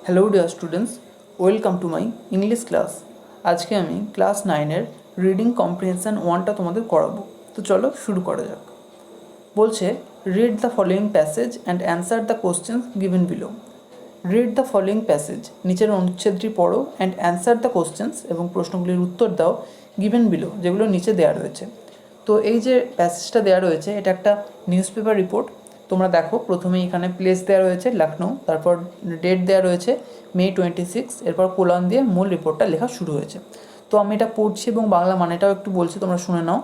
Hello dear students, welcome to my English class. আজকে আমি class 9-এর reading comprehension 1টা তোমাদের করাবো। তো চলো শুরু করা যাক। বলছে read the following passage and answer the questions given below. Read the following passage, নিচের অনুচ্ছেদটি পড়ো, অ্যান্ড অ্যান্সার দ্য কোশ্চেন্স, এবং প্রশ্নগুলির উত্তর দাও, গিভেন বিলো, যেগুলো নিচে দেওয়া রয়েছে। তো এই যে প্যাসেজটা দেওয়া রয়েছে এটা একটা নিউজ পেপার রিপোর্ট। তোমরা দেখো প্রথমেই এখানে প্লেস দেওয়া রয়েছে লখনৌ, তারপর ডেট দেওয়া রয়েছে May 26, এরপর কোলন দিয়ে মূল রিপোর্টটা লেখা শুরু হয়েছে। তো আমি এটা পড়ছি এবং বাংলা মানেটাও একটু বলছি, তোমরা শুনে নাও।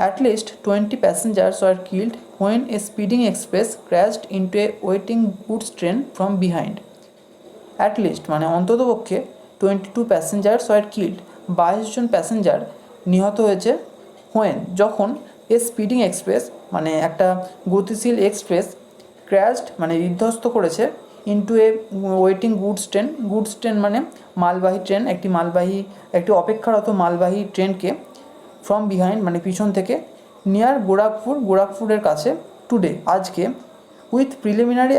At least 20 passengers were killed when a speeding express crashed into a waiting goods train from behind. At least মানে অন্ততপক্ষে 22 passengers were killed, 22 জন প্যাসেঞ্জার নিহত হয়েছে when, যখন এ স্পিডিং এক্সপ্রেস মানে একটা গতিশীল এক্সপ্রেস ক্র্যাশড মানে বিধ্বস্ত করেছে into a waiting goods train মানে মালবাহী ট্রেন, একটি অপেক্ষারত মালবাহী ট্রেনকে ফ্রম বিহাইন্ড মানে পিছন থেকে, নিয়ার গোরাখপুরের কাছে, টুডে আজকে, উইথ প্রিলিমিনারি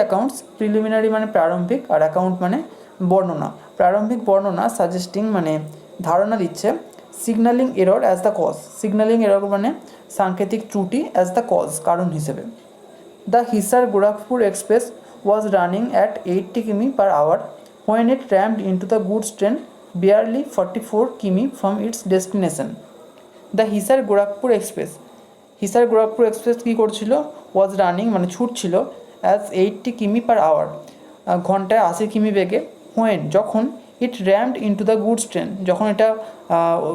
অ্যাকাউন্টস, প্রিলিমিনারি মানে প্রারম্ভিক, আর অ্যাকাউন্ট মানে বর্ণনা, প্রারম্ভিক বর্ণনা, সাজেস্টিং মানে ধারণা দিচ্ছে, signalling error as the cause, signalling error মানে সাংকেতিক ত্রুটি, অ্যাজ দ্য কজ কারণ হিসেবে। The Hisar Gorakhpur express was running at 80 কিমি/আওয়ার when it rammed into the goods train barely 44 কিমি from its destination. The Hisar Gorakhpur Express কী করছিল? ওয়াজ রানিং মানে ছুটছিল, অ্যাজ 80 কিমি/আওয়ার ঘন্টায় 80 কিমি বেগে, হোয়েন যখন, ইট rammed into the goods train যখন এটা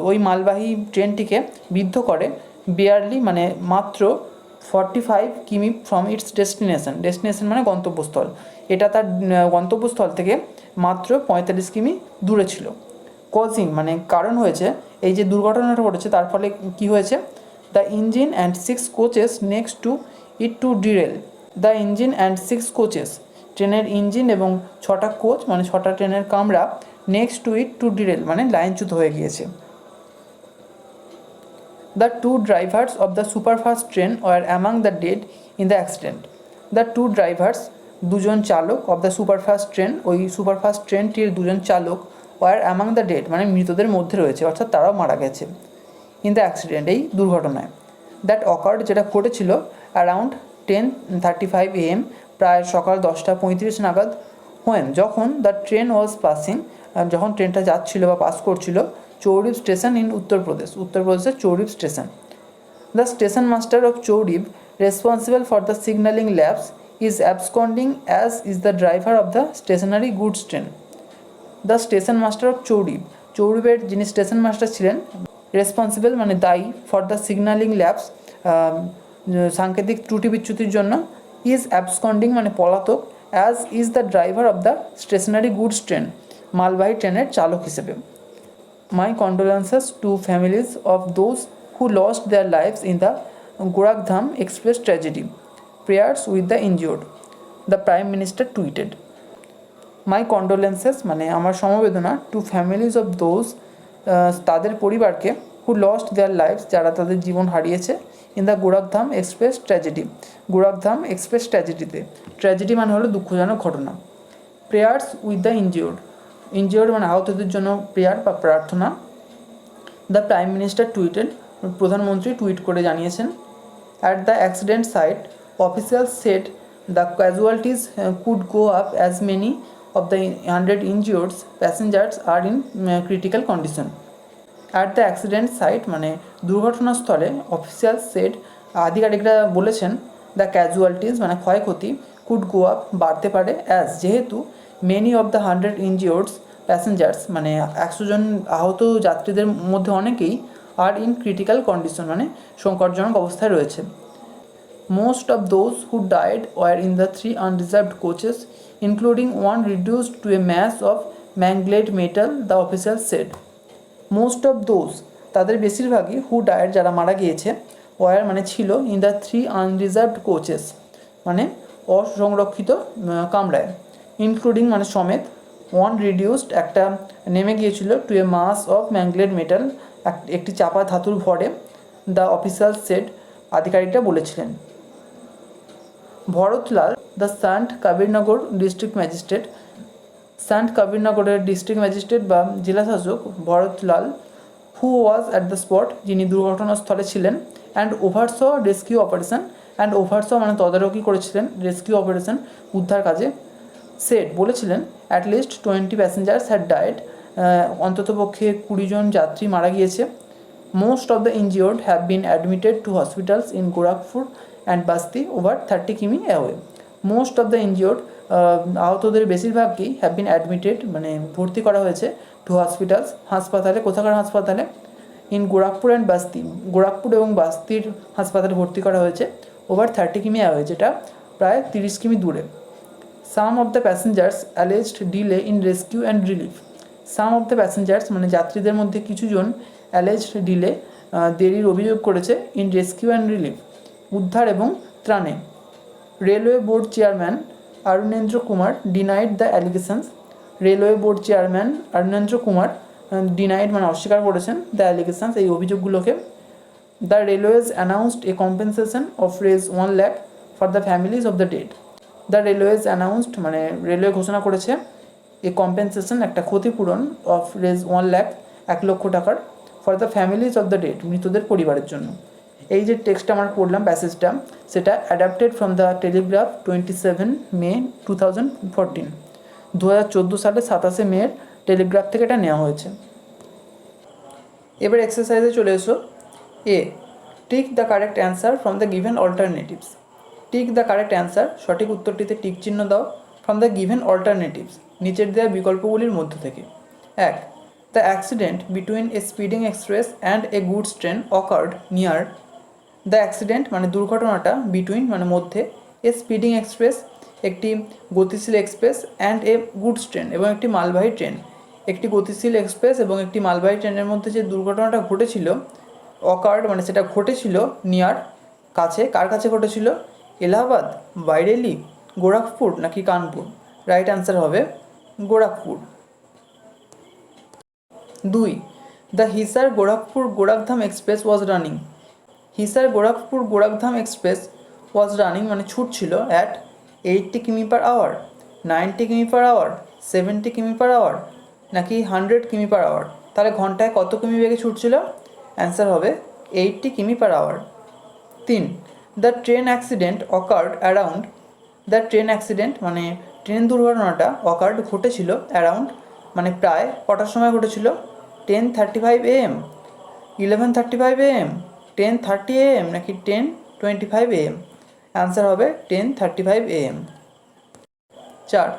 ওই মালবাহী ট্রেনটিকে বিদ্ধ করে, বিয়ারলি মানে মাত্র 45 কিমি ফ্রম ইটস ডেস্টিনেশন মানে গন্তব্যস্থল, এটা তার গন্তব্যস্থল থেকে মাত্র 45 কিমি দূরে ছিল। কজিং মানে কারণ হয়েছে, এই যে দুর্ঘটনাটা ঘটেছে তার ফলে কি হয়েছে? The engine and 6 coaches next to it to derail. The engine and 6 coaches, ট্রেনের ইঞ্জিন এবং 6টা কোচ মানে 6টা ট্রেনের কামরা, next to it to derail মানে লাইনচ্যুত হয়ে গিয়েছে। The two drivers of the superfast train were among the dead in the accident. The two drivers, দুজন চালক, of the superfast train, ওই সুপারফাস্ট ট্রেনটির দুজন চালক, were among the dead মানে মৃতদের মধ্যে রয়েছে, অর্থাৎ তারাও মারা গেছে, in the accident এই দুর্ঘটনায়। That occurred যেটা ঘটেছিল around 10:35 AM প্রায় সকাল 10:35 নাগাদ, when যখন the train was passing যখন ট্রেনটা যাচ্ছিল বা পাস করছিল, চৌরিব স্টেশন ইন উত্তরপ্রদেশের Chureb station. The station master of Chureb responsible for the signalling lapse is absconding as is the driver of the stationary goods train. The station master of চৌরিবের যিনি station master ছিলেন, responsible মানে দায়ী, for the signalling lapse সাংকেতিক ত্রুটি বিচ্যুতির জন্য, is absconding মানে পলাতক, as is the driver of the stationary goods train মালবাহী ট্রেনের চালক হিসেবে। My condolences to families of those who lost their lives in the Gorakhdam Express tragedy. Prayers with the injured, the Prime Minister tweeted. My condolences মানে আমার সমবেদনা, to families of those তাদের পরিবারকে, who lost their lives যারা তাদের জীবন হারিয়েছে, in the Gorakhdam Express tragedy, Gorakhdham Express ট্র্যাজেডিতে। Tragedy মানে হলো দুঃখজনক ঘটনা। প্রেয়ার্স উইথ দ্য ইনজিওর্ড মানে আহতদের জন্য প্রেয়ার বা প্রার্থনা। দ্য প্রাইম মিনিস্টার টুইটেড, প্রধানমন্ত্রী টুইট করে জানিয়েছেন। At the accident site officials said the casualties could go up as many of the 100 injured passengers are in critical condition. At the accident site মানে দুর্ঘটনাস্থলে, অফিসিয়াল সেড আধিকারিকরা বলেছেন, the casualties মানে ক্ষয়ক্ষতি, could go up বাড়তে পারে, as যেহেতু, many of the 100 injured passengers মানে 100 জন আহত যাত্রীদের মধ্যে অনেকেই, আর ইন ক্রিটিক্যাল কন্ডিশন মানে সংকটজনক অবস্থায় রয়েছে। Most of those who died were in the 3 unreserved coaches including one reduced to a mass of mangled metal, the official said. Most of those তাদের বেশিরভাগই, হু ডায়েড যারা মারা গিয়েছে, ওয়ার মানে ছিল, ইন দ্য 3 আনরিজার্ভড কোচেস মানে অসংরক্ষিত কামরায়, including মানে সমেত, ওয়ান রিডিউসড একটা নেমে গিয়েছিল, to a mass of mangled metal একটি চাপা ধাতুর ভরে, দ্য অফিসিয়াল সেড আধিকারিকরা বলেছিলেন। Bharatlal the Sant Kabirnagar district magistrate, Sant কাবিরনগরের ডিস্ট্রিক্ট ম্যাজিস্ট্রেট বা জেলাশাসক Bharatlal, who was at the spot, যিনি দুর্ঘটনাস্থলে ছিলেন, and oversaw rescue operation, and oversaw মানে তদারকি করেছিলেন রেস্কিউ অপারেশন উদ্ধার কাজে, সেট বলেছিলেন at least 20 passengers had died, অন্ততপক্ষে 20 জন যাত্রী মারা গিয়েছে। Most of the injured have been admitted to hospitals in Gorakhpur and Basti over 30 কিমি away. Most of the injured, আহতদের বেশিরভাগকেই হ্যাভ বিন অ্যাডমিটেড মানে ভর্তি করা হয়েছে টু হসপিটালস, হাসপাতালে, কোথাকার হাসপাতালে, ইন গোরখপুর অ্যান্ড বাস্তি, গোরখপুর এবং বাস্তির হাসপাতালে ভর্তি করা হয়েছে, ওভার 30 কিমি অ্যাওয়ে, যেটা প্রায় 30 কিমি দূরে। Some of the passengers alleged delay in rescue and relief, some of the passengers মানে যাত্রীদের মধ্যে কিছুজন অ্যালেজড ডিলে দেরির অভিযোগ করেছে ইন রেস্কিউ অ্যান্ড রিলিফ উদ্ধার এবং ত্রাণে। Railway board chairman Arunendra Kumar denied the allegations, railway board chairman Arunendra Kumar denied মানে অস্বীকার করেছেন দ্য অ্যালিগেশনস এই অভিযোগগুলোকে। The railways announced a compensation of রেজ 1 lakh for the families of the dead, the railways announced মানে রেলওয়ে ঘোষণা করেছে এ কম্পেনসেশন একটা ক্ষতিপূরণ অফ রেজ 1 lakh 1 লক্ষ টাকার for the families of the dead মৃতদের পরিবারের জন্য। এই যে টেক্সটটা আমরা পড়লাম প্যাসেজটা, সেটা অ্যাডাপ্টেড ফ্রম দ্য টেলিগ্রাফ 27 মে 2014, 2014 সালের 27 মের টেলিগ্রাফ থেকে এটা নেওয়া হয়েছে। এবার এক্সারসাইজে চলে এসো। A, tick the correct answer from the given alternatives, tick the correct answer সঠিক উত্তরটিতে টিক চিহ্ন দাও ফ্রম দ্য গিভেন অল্টারনেটিভস নিচের দেওয়া বিকল্পগুলির মধ্য থেকে। 1. The accident between A speeding express and a goods train occurred near, the accident মানে দুর্ঘটনাটা, বিটুইন মানে মধ্যে, এ স্পিডিং এক্সপ্রেস একটি গতিশীল express, and a goods train এবং একটি মালবাহী ট্রেন, একটি গতিশীল এক্সপ্রেস এবং একটি মালবাহী ট্রেনের মধ্যে যে দুর্ঘটনাটা ঘটেছিল, অকার্ড মানে সেটা ঘটেছিল নিয়ার কাছে, কার কাছে ঘটেছিল? এলাহাবাদ, বাইরেলি, গোরখপুর নাকি কানপুর? রাইট অ্যান্সার হবে Gorakhpur. 2. The Hisar Gorakhpur Gorakhdham Express was running, Hisar Gorakhpur Gorakhdham Express was running মানে ছুটছিল অ্যাট 80 কিমি পার আওয়ার, 90 কিমি পার আওয়ার, 70 কিমি পার আওয়ার নাকি 100 কিমি পার আওয়ার? তাহলে ঘন্টায় কত কিমি বেগে ছুটছিল? অ্যান্সার হবে 80 কিমি per hour. 3. The train accident occurred around, the train accident মানে ট্রেন দুর্ঘটনাটা অকার্ড ঘটেছিল অ্যারাউন্ড মানে প্রায় কটার সময় ঘটেছিল? 10:35 AM, 11:35 AM, 10:30 AM নাকি 10:25 AM? অ্যান্সার হবে 10:35 AM। 4.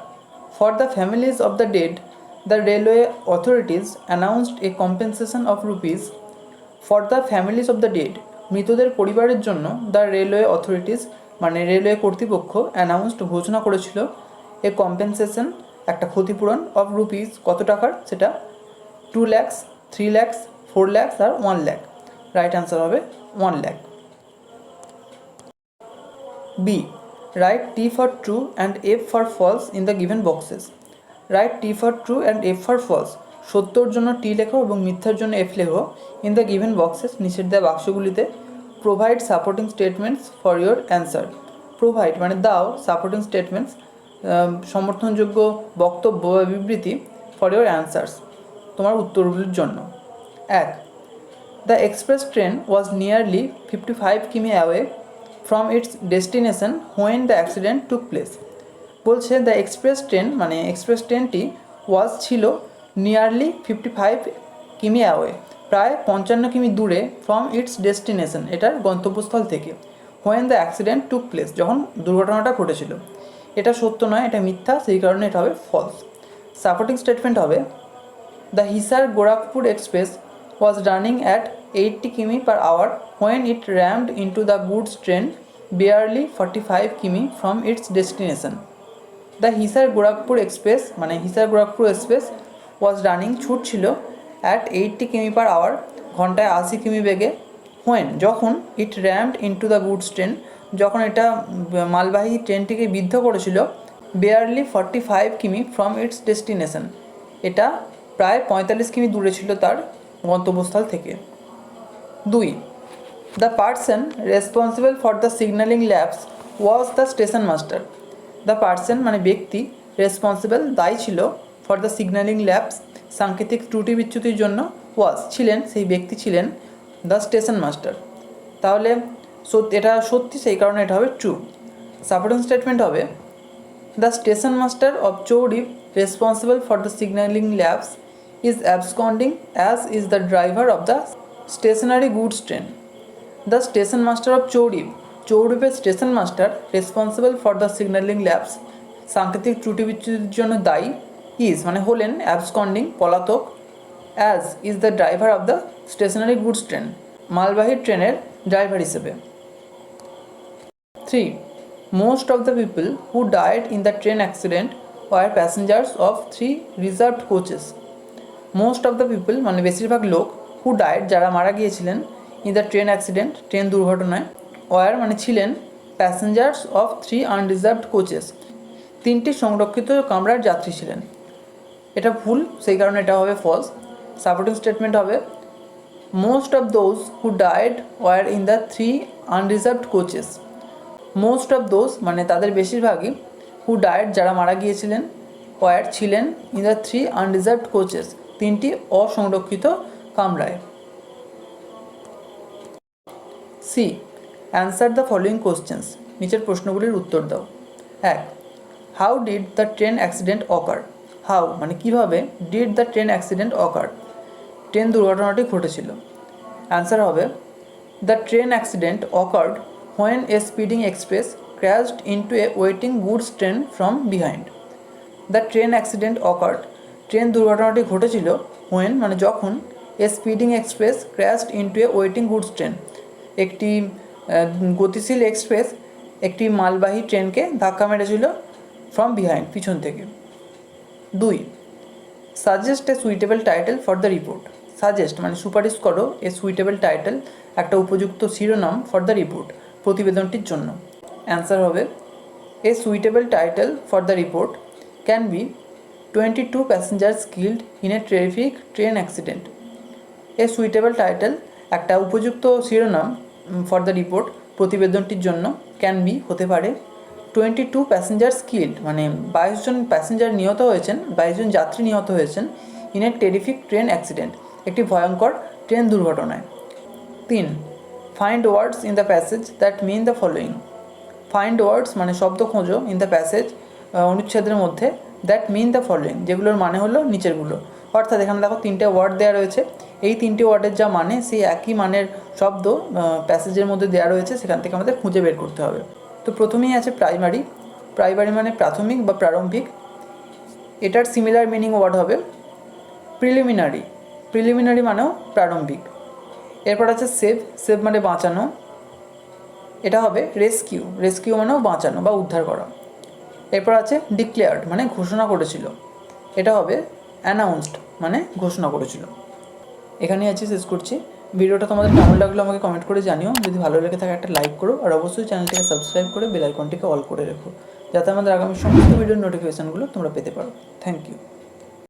For the families of the dead the railway authorities announced a compensation of rupees, for the families of the dead মৃতদের পরিবারের জন্য দ্য রেলওয়ে অথরিটিজ মানে রেলওয়ে কর্তৃপক্ষ অ্যানাউন্সড ঘোষণা করেছিল এ compensation একটা ক্ষতিপূরণ অফ রুপিস কত টাকার? সেটা 2 lakhs, 3 lakhs, 4 lakhs আর 1 lakh। রাইট অ্যান্সার হবে 1 lakh। B, write T for true and F for false in the given boxes, write T for true and F for false, সত্যর জন্য T লেখো এবং মিথ্যার জন্য এফ লেখো ইন দ্য গিভেন বক্সেস নিচের দেওয়া বাক্সগুলিতে। Provide supporting statements for your answer, provide মানে দাও, সাপোর্টিং স্টেটমেন্টস সমর্থনযোগ্য বক্তব্য বা বিবৃতি ফর ইয়োর অ্যান্সার্স তোমার উত্তরগুলির জন্য। 1. The express train was nearly 55 কিমি away from its destination when the accident took place, বলছে দ্য এক্সপ্রেস ট্রেন মানে এক্সপ্রেস ট্রেনটি ওয়াজ ছিল নিয়ারলি 55 কিমি অ্যাওয়ে প্রায় 55 কিমি দূরে ফ্রম ইটস ডেস্টিনেশন এটার গন্তব্যস্থল থেকে, when the accident took place যখন দুর্ঘটনাটা ঘটেছিল। এটা সত্য নয়, এটা মিথ্যা, সেই কারণে এটা হবে ফলস। সাপোর্টিং স্টেটমেন্ট হবে the Hisar Gorakhpur Express was running at 80 কিমি per hour when it rammed into the goods train barely 45 কিমি from its destination. The Hisar Gorakhpur Express মানে Hisar Gorakhpur Express was running ছুটছিল অ্যাট 80 কিমি পার আওয়ার ঘন্টায় 80 কিমি বেগে, হোয়েন যখন ইট rammed into the goods train যখন এটা মালবাহী ট্রেনটিকে বিদ্ধ করেছিল, বেয়ারলি 45 কিমি ফ্রম ইটস ডেস্টিনেশন এটা প্রায় 45 কিমি দূরে ছিল তার গন্তব্যস্থল থেকে। 2. The person responsible for the signalling lamps was the station master, the person মানে ব্যক্তি রেসপন্সিবল দায়ী ছিল ফর দ্য সিগন্যালিং ল্যাবস সাংকেতিক ত্রুটি বিচ্যুতির জন্য ছিলেন, সেই ব্যক্তি ছিলেন দ্য স্টেশন মাস্টার। তাহলে এটা সত্যি, সেই কারণে এটা হবে ট্রু। সাপোর্টিং স্টেটমেন্ট হবে the station master of Chureb responsible for the signalling lapse is absconding as is the driver of the stationary goods train. The station master of চৌরিপের station master responsible for the signalling lapse সাংকেতিক ত্রুটি বিচ্যুতির জন্য দায়ী is মানে হলেন absconding পলাতক, as is the driver of the stationary goods train মালবাহী ট্রেনের ড্রাইভার হিসেবে। 3. Most of the people who died in the train accident were passengers of 3 reserved coaches. Most of the people মানে বেশিরভাগ লোক who died যারা মারা গিয়েছিলেন in the train accident train দুর্ঘটনায় were মানে ছিলেন passengers of 3 unreserved coaches 3টি সংরক্ষিত কামরার যাত্রী ছিলেন। এটা ভুল, সেই কারণে এটা হবে ফলস। সাপোর্টিং স্টেটমেন্ট হবে most of those who died were in the 3 unreserved coaches. Most of those মানে তাদের বেশিরভাগই, হু ডায়েড যারা মারা গিয়েছিলেন, ওয়ার ছিলেন ইন দ্য 3 আনরিজার্ভড কোচেস 3টি অসংরক্ষিত কামরায়। C, answer the following questions, নিচের প্রশ্নগুলির উত্তর দাও। 1. How did the train accident occur. How মানে কীভাবে, did the train accident occur train দুর্ঘটনাটি ঘটেছিল। অ্যান্সার হবে the train accident occurred when a speeding express crashed into a waiting goods train from behind. The train accident occurred train দুর্ঘটনাটি ঘটেছিল when মানে যখন a speeding express crashed into a waiting goods train একটি গতিশীল express একটি মালবাহী ট্রেনকে ধাক্কা মেরেছিল ফ্রম বিহাইন্ড পিছন থেকে। 2. Suggest a suitable title for the report. Suggest মানে সুপারিশ করো, এ সুইটেবল টাইটেল একটা উপযুক্ত শিরোনাম ফর দ্য রিপোর্ট প্রতিবেদনটির জন্য। অ্যান্সার হবে a suitable title for the report can be 22 passengers killed in a traffic train accident. A suitable title একটা উপযুক্ত শিরোনাম ফর দ্য রিপোর্ট প্রতিবেদনটির জন্য ক্যান বি হতে পারে 22 প্যাসেঞ্জার্স কিল্ড মানে 22 জন প্যাসেঞ্জার নিহত হয়েছেন, 22 জন যাত্রী নিহত হয়েছেন in a terrific train accident একটি ভয়ঙ্কর ট্রেন দুর্ঘটনায়। 3. Find words in the passage that mean the following. Find words মানে শব্দ খোঁজো ইন দ্য প্যাসেজ অনুচ্ছেদের মধ্যে দ্যাট মিন দ্য ফলোয়িং যেগুলোর মানে হলো নিচেরগুলো। অর্থাৎ এখানে দেখো 3টে ওয়ার্ড দেওয়া রয়েছে, এই 3টে ওয়ার্ডের যা মানে সেই একই মানের শব্দ প্যাসেজের মধ্যে দেওয়া রয়েছে, সেখান থেকে আমাদের খুঁজে বের করতে হবে। তো প্রথমেই আছে প্রাইমারি। প্রাইমারি মানে প্রাথমিক বা প্রারম্ভিক, এটার সিমিলার মিনিং ওয়ার্ড হবে প্রিলিমিনারি। প্রিলিমিনারি মানেও প্রারম্ভিক। এরপর আছে সেভ। সেভ মানে বাঁচানো, এটা হবে রেস্কিউ। রেস্কিউ মানেও বাঁচানো বা উদ্ধার করা। এরপর আছে ডিক্লেয়ার্ড মানে ঘোষণা করেছিল, এটা হবে অ্যানাউন্সড মানে ঘোষণা করেছিল। এখানেই আছে, শেষ করছি। ভিডিওটা তোমাদের কেমন লাগলো আমাকে কমেন্ট করে জানিও। যদি ভালো লেগে থাকে একটা লাইক করো, আর অবশ্যই চ্যানেলটিকে সাবস্ক্রাইব করে বেল আইকনটিকে অল করে রেখো, যাতে আমাদের আগামী সমস্ত ভিডিওর নোটিফিকেশানগুলো তোমরা পেতে পারো। Thank you.